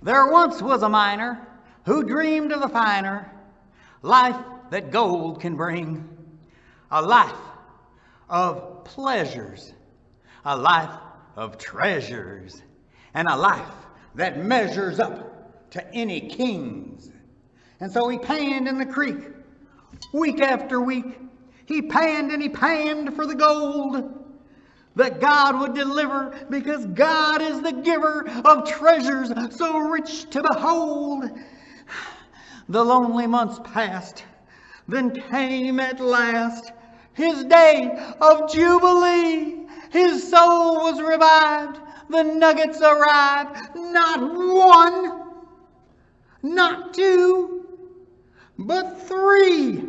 There once was a miner who dreamed of a finer life that gold can bring. A life of pleasures, a life of treasures, and a life that measures up to any king's. And so he panned in the creek week after week. He panned and he panned for the gold that God would deliver, because God is the giver of treasures so rich to behold. The lonely months passed, then came at last his day of jubilee. His soul was revived, the nuggets arrived, not one, not two, but three.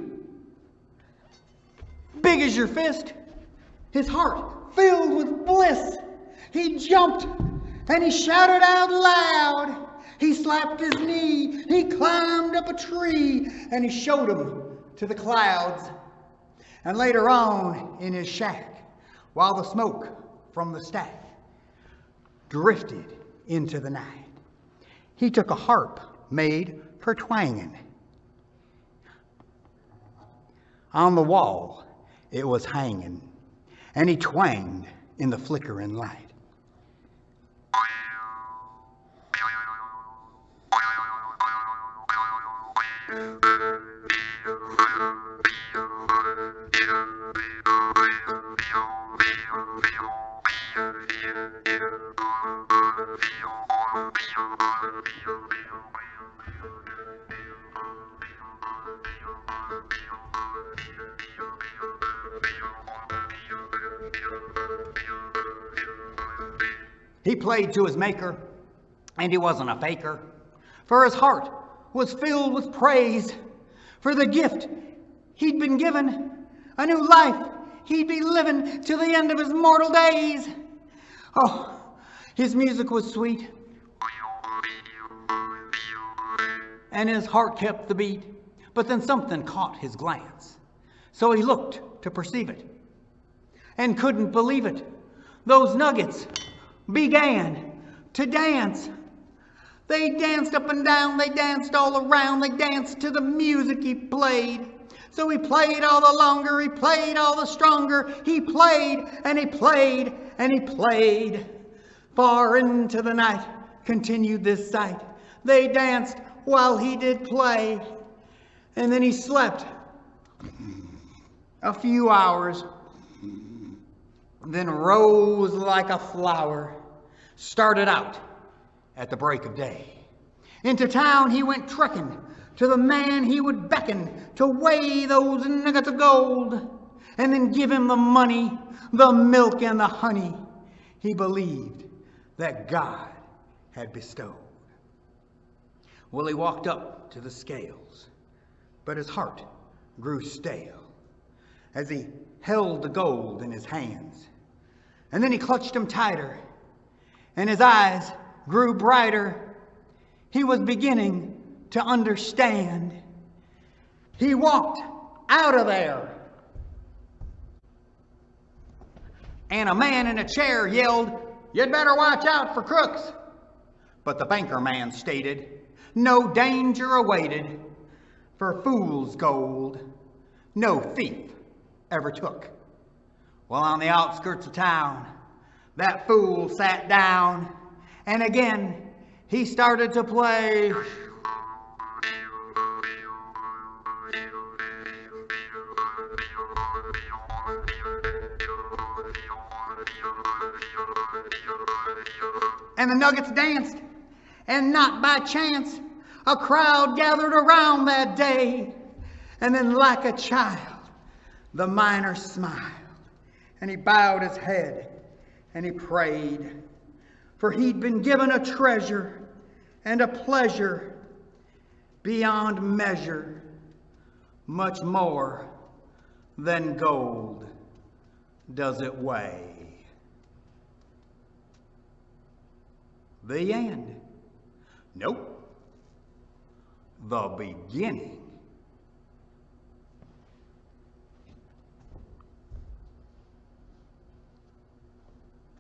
Big as your fist, his heart filled with bliss. He jumped and he shouted out loud. He slapped his knee, he climbed up a tree, and he showed him to the clouds. And later on in his shack, while the smoke from the stack drifted into the night, he took a harp made for twanging. On the wall it was hanging, and he twanged in the flickering light. He played to his maker, and he wasn't a faker, for his heart was filled with praise for the gift he'd been given, a new life he'd be living to the end of his mortal days. Oh, his music was sweet, and his heart kept the beat, but then something caught his glance. So he looked to perceive it, and couldn't believe it. Those nuggets began to dance. They danced up and down, they danced all around, they danced to the music he played. So he played all the longer, he played all the stronger. He played and he played and he played. Far into the night continued this sight. They danced while he did play. And then he slept a few hours, then rose like a flower, started out at the break of day. Into town he went trekking, to the man he would beckon to weigh those nuggets of gold, and then give him the money, the milk and the honey he believed that God had bestowed. Well, he walked up to the scales, but his heart grew stale as he held the gold in his hands. And then he clutched them tighter, and his eyes grew brighter. He was beginning to understand. He walked out of there, and a man in a chair yelled, "You'd better watch out for crooks." But the banker man stated, no danger awaited, for fool's gold no thief ever took. Well, on the outskirts of town, that fool sat down, and again he started to play. And the nuggets danced, and not by chance, a crowd gathered around that day. And then like a child, the miner smiled, and he bowed his head, and he prayed, for he'd been given a treasure and a pleasure beyond measure, much more than gold does it weigh. The end. Nope. The beginning.